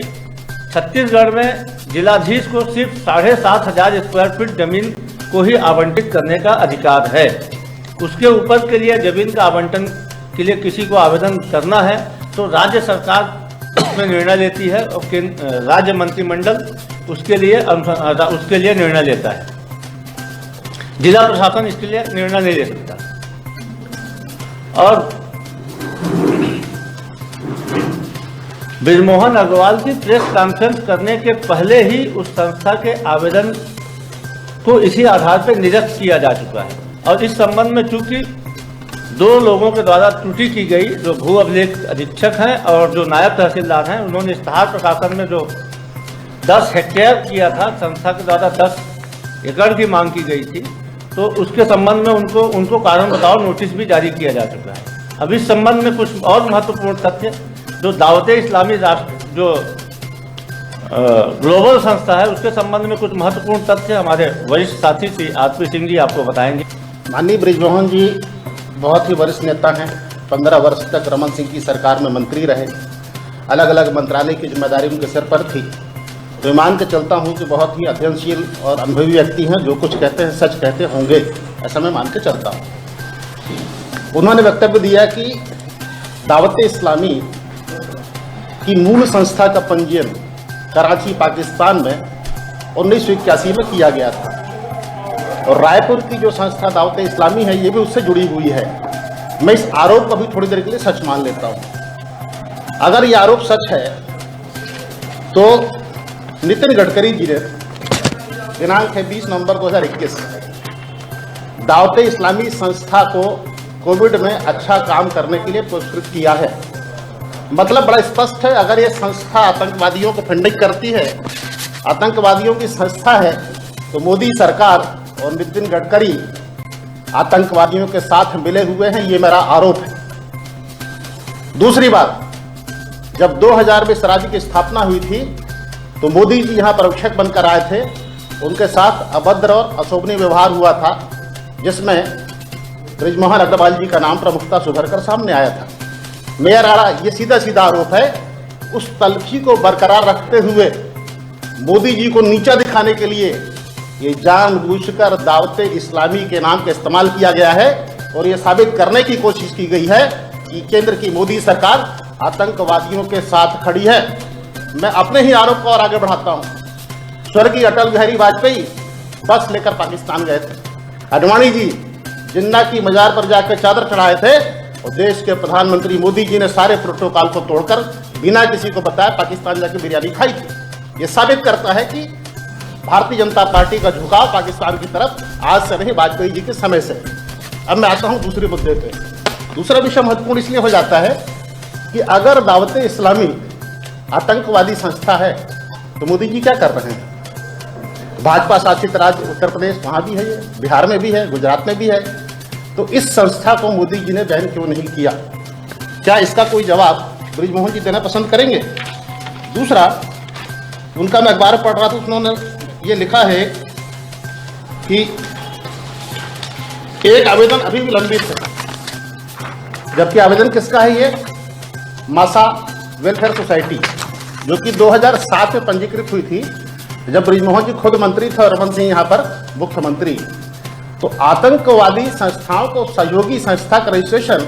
छत्तीसगढ़ में जिलाधीश को सिर्फ 7,500 स्क्वायर फीट जमीन को ही आवंटित करने का अधिकार है। उसके ऊपर के लिए जमीन का आवंटन के लिए किसी को आवेदन करना है तो राज्य सरकार उसमें निर्णय लेती है और राज्य मंत्रिमंडल उसके लिए निर्णय लेता है। जिला प्रशासन इसके लिए निर्णय नहीं ले सकता। और बृजमोहन अग्रवाल की प्रेस कॉन्फ्रेंस करने के पहले ही उस संस्था के आवेदन को इसी आधार पर निरस्त किया जा चुका है। और इस संबंध में चूंकि 2 लोगों के द्वारा त्रुटि की गई, जो भू अभिलेख अधीक्षक हैं और जो नायब तहसीलदार हैं, उन्होंने इश्तहार प्रकाशन में जो 10 हेक्टेयर किया था, संस्था के द्वारा 10 एकड़ की मांग की गई थी, तो उसके संबंध में उनको कारण बताओ नोटिस भी जारी किया जा चुका है। अब इस संबंध में कुछ और महत्वपूर्ण तथ्य, जो दावते इस्लामी राष्ट्र जो ग्लोबल संस्था है, उसके संबंध में कुछ महत्वपूर्ण तथ्य हमारे वरिष्ठ साथी श्री आरपी सिंह जी आपको बताएंगे। माननीय बृजमोहन जी बहुत ही वरिष्ठ नेता हैं। 15 वर्ष तक रमन सिंह की सरकार में मंत्री रहे, अलग अलग मंत्रालय की जिम्मेदारी उनके सिर पर थी। तो मान के चलता हूं कि बहुत ही अध्ययनशील और अनुभवी व्यक्ति हैं, जो कुछ कहते हैं सच कहते होंगे, ऐसा मैं मान के चलता हूं। उन्होंने वक्तव्य दिया कि दावते इस्लामी की मूल संस्था का पंजीयन कराची पाकिस्तान में 1981 में किया गया था और रायपुर की जो संस्था दावते इस्लामी है ये भी उससे जुड़ी हुई है। मैं इस आरोप को भी थोड़ी देर के लिए सच मान लेता हूं। अगर ये आरोप सच है तो नितिन गडकरी जी ने दिनांक है 20 नवंबर 2021 दावते इस्लामी संस्था को कोविड में अच्छा काम करने के लिए पुरस्कृत किया है। मतलब बड़ा स्पष्ट है, अगर ये संस्था आतंकवादियों को फंडिंग करती है, आतंकवादियों की संस्था है, तो मोदी सरकार और नितिन गडकरी आतंकवादियों के साथ मिले हुए हैं, ये मेरा आरोप है। दूसरी बात, जब 2000 में स्वराज्य की स्थापना हुई थी तो मोदी जी यहाँ पर्यवेक्षक बनकर आए थे, उनके साथ अभद्र और अशोभनीय व्यवहार हुआ था, जिसमें बृजमोहन अग्रवाल जी का नाम प्रमुखता से उभर कर सामने आया था। मेरा ये सीधा सीधा आरोप है, उस तलखी को बरकरार रखते हुए मोदी जी को नीचा दिखाने के लिए ये जानबूझकर दावते इस्लामी के नाम का इस्तेमाल किया गया है और ये साबित करने की कोशिश की गई है कि केंद्र की मोदी सरकार आतंकवादियों के साथ खड़ी है। मैं अपने ही आरोप को और आगे बढ़ाता हूँ। स्वर्गीय अटल बिहारी वाजपेयी बस लेकर पाकिस्तान गए थे। आडवाणी जी जिन्ना की मजार पर जाकर चादर चढ़ाए थे और देश के प्रधानमंत्री मोदी जी ने सारे प्रोटोकॉल को तोड़कर बिना किसी को बताए पाकिस्तान जाकर बिरयानी खाई थी। ये साबित करता है कि भारतीय जनता पार्टी का झुकाव पाकिस्तान की तरफ आज से नहीं, वाजपेयी जी के समय से। अब मैं आता हूँ दूसरे मुद्दे पे। दूसरा विषय महत्वपूर्ण इसलिए हो जाता है कि अगर दावते इस्लामी आतंकवादी संस्था है तो मोदी जी क्या कर रहे हैं? भाजपा शासित राज्य उत्तर प्रदेश, वहाँ भी है, ये बिहार में भी है, गुजरात में भी है, तो इस संस्था को मोदी जी ने बैन क्यों नहीं किया? क्या इसका कोई जवाब बृजमोहन जी देना पसंद करेंगे? दूसरा, उनका मैं अखबार पढ़ रहा था, उन्होंने ये लिखा है कि एक आवेदन अभी भी लंबित है, जबकि आवेदन किसका है? ये मासा वेलफेयर सोसाइटी, जो कि 2007 में पंजीकृत हुई थी, जब बृजमोहन जी खुद मंत्री थे और रमन सिंह यहाँ पर मुख्यमंत्री। तो आतंकवादी संस्थाओं को सहयोगी संस्था का रजिस्ट्रेशन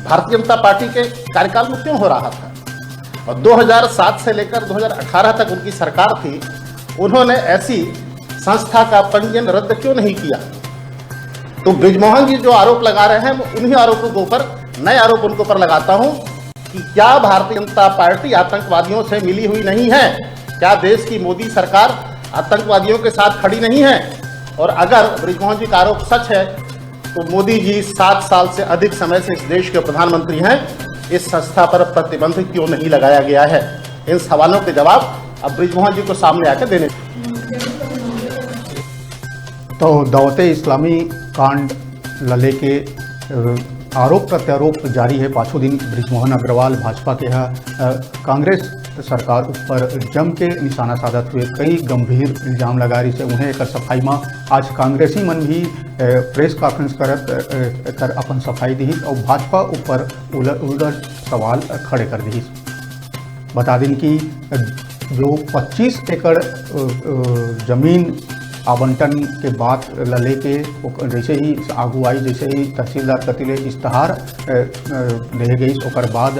भारतीय जनता पार्टी के कार्यकाल में क्यों हो रहा था? और 2007 से लेकर 2018 तक उनकी सरकार थी, उन्होंने ऐसी संस्था का पंजीयन रद्द क्यों नहीं किया? तो बृजमोहन जी जो आरोप लगा रहे हैं, उन्हीं आरोपों के ऊपर नए आरोप उनके ऊपर लगाता हूं कि क्या भारतीय जनता पार्टी आतंकवादियों से मिली हुई नहीं है? क्या देश की मोदी सरकार आतंकवादियों के साथ खड़ी नहीं है? और अगर बृजमोहन जी का आरोप सच है तो मोदी जी 7 साल से अधिक समय से इस देश के प्रधानमंत्री हैं, इस संस्था पर प्रतिबंध क्यों नहीं लगाया गया है? इन सवालों के जवाब अब बृजमोहन जी को सामने आकर देने। तो दावते इस्लामी कांड लले के आरोप प्रत्यारोप जारी है। पाँचों दिन बृजमोहन अग्रवाल भाजपा के यहाँ कांग्रेस सरकार ऊपर जम के निशाना साधत हुए कई गंभीर इल्जाम लगा रही से उन्हें एक सफाई में आज कांग्रेसी मन भी प्रेस कॉन्फ्रेंस करत कर अपन सफाई दी और भाजपा ऊपर उलट सवाल खड़े कर दी। बता दें कि जो 25 एकड़ जमीन आवंटन के बाद लले के जैसे ही आगू आई, जैसे ही तहसीलदार कतिले इश्तहार ले गई ओकर बाद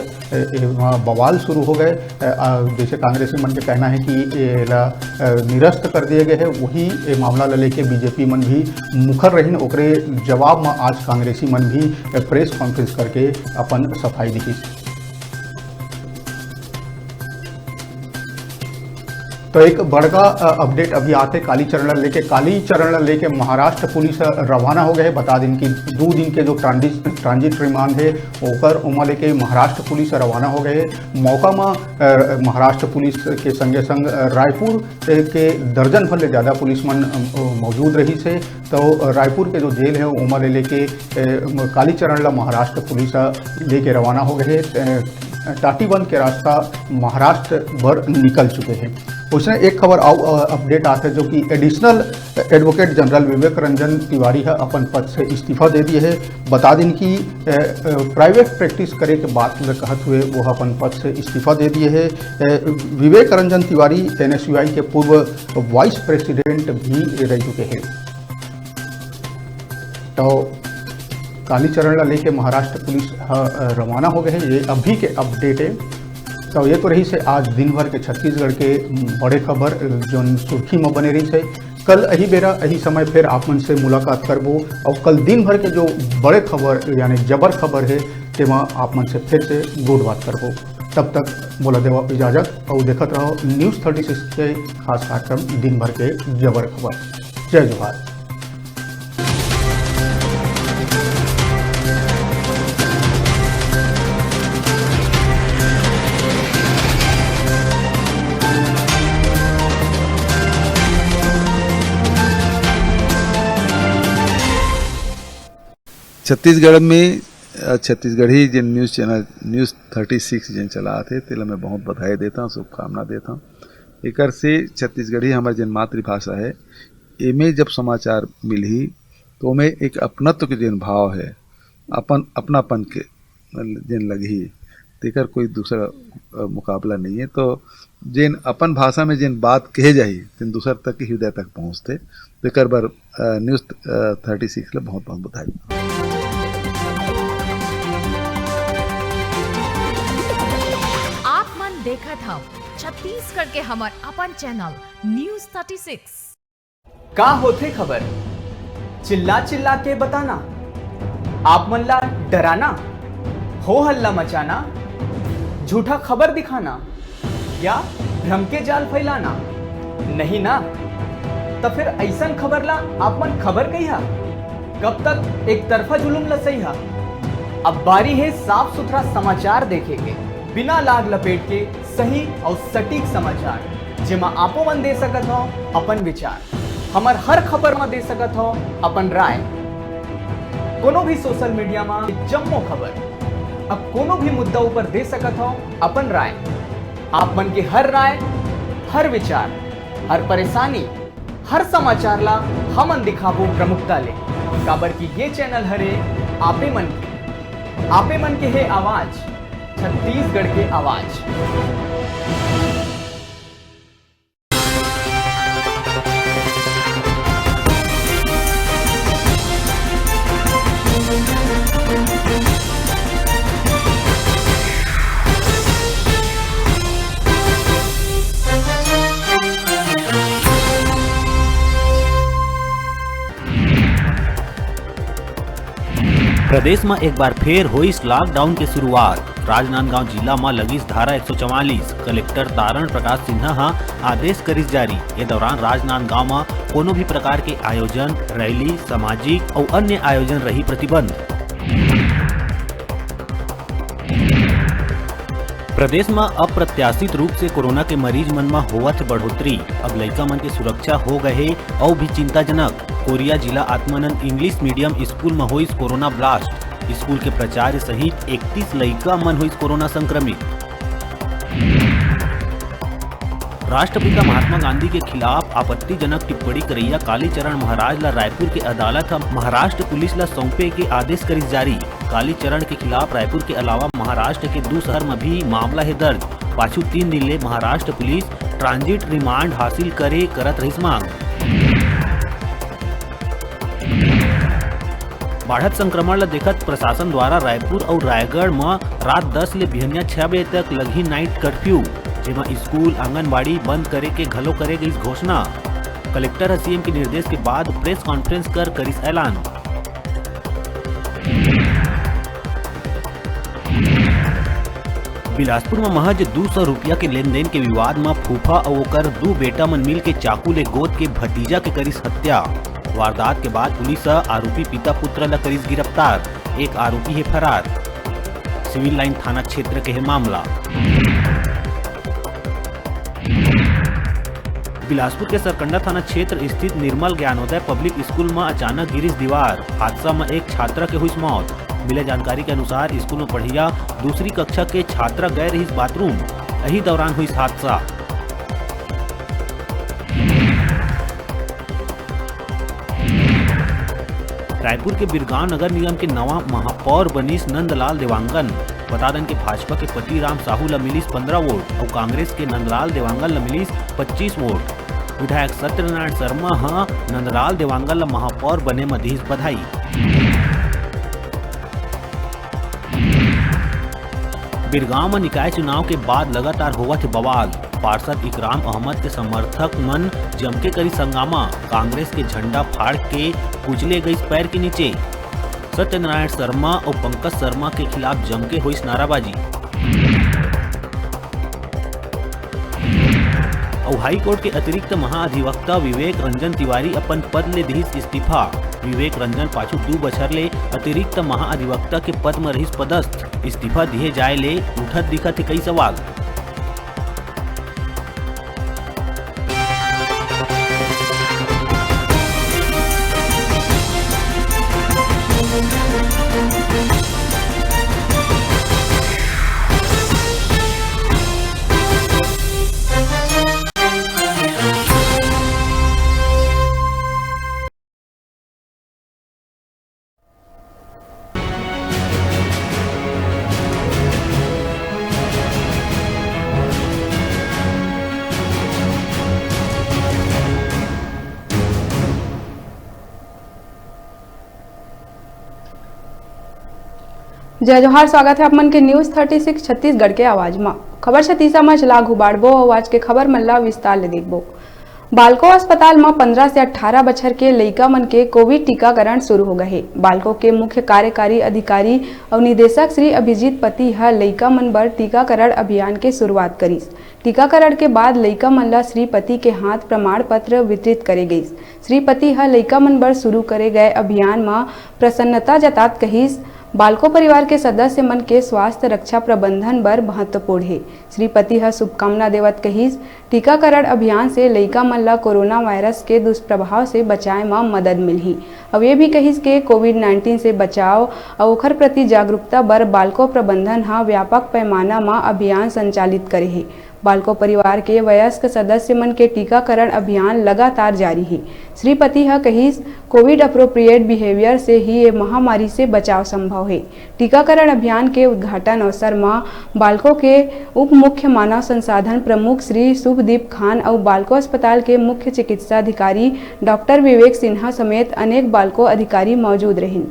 वहाँ बवाल शुरू हो गए। जैसे कांग्रेसी मन के कहना है कि ये निरस्त कर दिए गए हैं, वही मामला लले के बीजेपी मन भी मुखर रही। ओकरे जवाब में आज कांग्रेसी मन भी प्रेस कॉन्फ्रेंस करके अपन सफाई दी। तो एक बड़का अपडेट अभी आते कालीचरण लेके महाराष्ट्र पुलिस रवाना हो गए। बता दें कि 2 दिन के जो ट्रांजिट रिमांड है ओकर उमा लेके महाराष्ट्र पुलिस रवाना हो गए। मौका में महाराष्ट्र पुलिस के संगे संग रायपुर के दर्जन भर ले ज़्यादा पुलिस मन मौजूद रही से। तो रायपुर के जो जेल है उमा लेके कालीचरण ला महाराष्ट्र पुलिस लेके रवाना हो गए। टाटीबंद के रास्ता महाराष्ट्र भर निकल चुके हैं। उसने एक खबर अपडेट आता है जो कि एडिशनल एडवोकेट जनरल विवेक रंजन तिवारी है अपन पद से इस्तीफा दे दिए है। बता दें कि प्राइवेट प्रैक्टिस करे के बाद कहत हुए वो अपन पद से इस्तीफा दे दिए है। विवेक रंजन तिवारी NSUI के पूर्व वाइस प्रेसिडेंट भी रह चुके हैं। तो कालीचरण ला लेके महाराष्ट्र पुलिस रवाना हो गए हैं। ये अभी के अपडेट है। तो ये तो रही से आज दिन भर के छत्तीसगढ़ के बड़े खबर जो सुर्खी में बने रही से। कल यही बेरा यही समय फिर आप मन से मुलाकात करबो और कल दिन भर के जो बड़े खबर यानी जबर खबर है तेमा आप मन से फिर से गुड बात करबो। तब तक बोला देवा इजाज़त और देखत रहो न्यूज़ 36 के खास कार्यक्रम दिन भर के जबर खबर। जय जोहार। छत्तीसगढ़ में छत्तीसगढ़ी जिन न्यूज़ चैनल न्यूज़ 36 जिन चला थे तेला मैं बहुत बधाई देता हूँ, शुभकामना देता हूँ। एकर से छत्तीसगढ़ी हमारे जिन मातृभाषा है एमें जब समाचार मिली तो में एक अपनत्व के जिन भाव है अपनापन के जिन लगी तेकर कोई दूसरा मुकाबला नहीं है। तो जिन अपन भाषा में जिन बात कहे जाही तिन दूसर तक हृदय तक पहुँचते। तो एक बार न्यूज़ 36 ले बहुत बहुत बधाई। देखा था छत्तीसगढ़ के हमार अपन चैनल न्यूज़ 36। का होथे खबर चिल्ला चिल्ला के बताना, आप मन ला डराना, हो हल्ला मचाना, झूठा खबर दिखाना या भ्रम के जाल फैलाना नहीं ना। तो फिर ऐसा खबर ला आप मन खबर कहिया, कब तक एक तरफा जुलूम ला सही। अब बारी है साफ सुथरा समाचार देखे के, बिना लाग लपेट के सही और सटीक समाचार जेमा आपो मन दे सकत हो अपन विचार, हमार हर खबर में दे सकत हो अपन राय। कोनो भी सोशल मीडिया में जम्मो खबर, अब कोनो भी मुद्दा ऊपर दे सकत हो अपन राय। आप मन के हर राय, हर विचार, हर परेशानी, हर समाचार ला हमन दिखाबो प्रमुखता ले, काबर की ये चैनल हरे आपे मन के है आवाज, छत्तीसगढ़ के आवाज। प्रदेश में एक बार फिर हुई लॉकडाउन की शुरुआत। राजनांदगांव जिला में लगिस धारा 144। कलेक्टर तारण प्रकाश सिन्हा आदेश करिस जारी। ये दौरान राजनांदगांव में कोनो भी प्रकार के आयोजन, रैली, सामाजिक और अन्य आयोजन रही प्रतिबंध। प्रदेश में अप्रत्याशित रूप से कोरोना के मरीज मन में होवत बढ़ोतरी। अब लड़का मन के सुरक्षा हो गए और भी चिंताजनक। कोरिया जिला आत्मानंद इंग्लिश मीडियम स्कूल में हुई कोरोना ब्लास्ट। स्कूल के प्राचार्य सहित 31 लड़का मन हुई कोरोना संक्रमित। राष्ट्रपिता महात्मा गांधी के खिलाफ आपत्तिजनक टिप्पणी करैया कालीचरण महाराज ला रायपुर के अदालत महाराष्ट्र पुलिस ला सौंपे के आदेश करिस जारी। कालीचरण के खिलाफ रायपुर के अलावा महाराष्ट्र के 2 शहर में भी मामला है दर्ज। पाछू 3 दिन ले महाराष्ट्र पुलिस ट्रांजिट रिमांड हासिल करे करत रहिस मांग। बढ़त संक्रमण ला देखत प्रशासन द्वारा रायपुर और रायगढ़ में रात 10 ले बिहनिया 6 बजे तक लगी नाइट कर्फ्यू, जेमा स्कूल आंगनबाड़ी बंद करे के घलो करे गई घोषणा। कलेक्टर सीएम के निर्देश के बाद प्रेस कॉन्फ्रेंस कर करिस ऐलान। बिलासपुर में महज 200 रुपया के लेन देन के विवाद में फूफा और ओकर 2 बेटा मन मिल के चाकू ले गोद के भतीजा के करिस हत्या। वारदात के बाद पुलिस आरोपी पिता पुत्र ला करिस गिरफ्तार। एक आरोपी है फरार। सिविल लाइन थाना क्षेत्र के है मामला। बिलासपुर के सरकंडा थाना क्षेत्र स्थित निर्मल ज्ञानोदय पब्लिक स्कूल में अचानक गिरिस दीवार। हादसा में एक छात्रा के हुई मौत। मिले जानकारी के अनुसार स्कूल में पढ़िया दूसरी कक्षा के छात्रा गए रही बाथरूम, यही दौरान हुई हादसा। रायपुर के बिरगांव नगर निगम के नवा महापौर बनीस नंदलाल देवांगन। बता दें कि भाजपा के पति राम साहू ला मिलीस 15 वोट और कांग्रेस के नंदलाल देवांगन ला मिलीस 25 वोट। विधायक सत्यनारायण शर्मा नंदलाल देवांगन ला महापौर बने में दीस बधाई। बिरगांव में निकाय चुनाव के बाद लगातार हुआ थे बवाल। पार्षद इकराम अहमद के समर्थक मन जम के करी संगामा। कांग्रेस के झंडा फाड़ के कुचले गई पैर के नीचे। सत्यनारायण शर्मा और पंकज शर्मा के खिलाफ जम के हुई नाराबाजी। और हाई कोर्ट के अतिरिक्त महाअधिवक्ता विवेक रंजन तिवारी अपन पद ले दिहिस इस्तीफा। विवेक रंजन पाछू 2 बछर ले अतिरिक्त महाअधिवक्ता के पद में रहिस पदस्थ। इस्तीफा दिए जाए ले उठत दिखत कई सवाल। जय जोहार, स्वागत है आप मन के न्यूज 36 छत्तीसगढ़ के आवाज में। खबर छत्तीसा में चला घुबाड़बो और आज के खबर मन ला विस्तार ले देखबो। बालको अस्पताल में 15 से 18 बछर के लइका मन के कोविड टीकाकरण शुरू हो गए। बालको के मुख्य कार्यकारी अधिकारी और निदेशक श्री अभिजीत पति ह लइका मन बर टीकाकरण अभियान के शुरुआत करिस। टीकाकरण के बाद लइका मन ला श्रीपति के हाथ प्रमाण पत्र वितरित करे गइस। श्रीपति ह लइका मन बर शुरू करे गए अभियान में प्रसन्नता जतात कहिस। बालको परिवार के सदस्य मन के स्वास्थ्य रक्षा प्रबंधन बर महत्वपूर्ण है। श्रीपति ह शुभकामना देवत कहिस टीकाकरण अभियान से लइका मन ला कोरोना वायरस के दुष्प्रभाव से बचाए में मदद मिलही। अब ये भी कहिस के कोविड-19 से बचाव और ओखर प्रति जागरूकता बर बालको प्रबंधन ह व्यापक पैमाना में अभियान संचालित करे है। बालको परिवार के वयस्क सदस्य मन के टीकाकरण अभियान लगातार जारी है। श्रीपति ह कहिस कोविड अप्रोप्रिएट बिहेवियर से ही ये महामारी से बचाव संभव है। टीकाकरण अभियान के उद्घाटन अवसर में बालको के उप मुख्य मानव संसाधन प्रमुख श्री शुभदीप खान और बालको अस्पताल के मुख्य चिकित्सा अधिकारी डॉक्टर विवेक सिन्हा समेत अनेक बालको अधिकारी मौजूद रहे।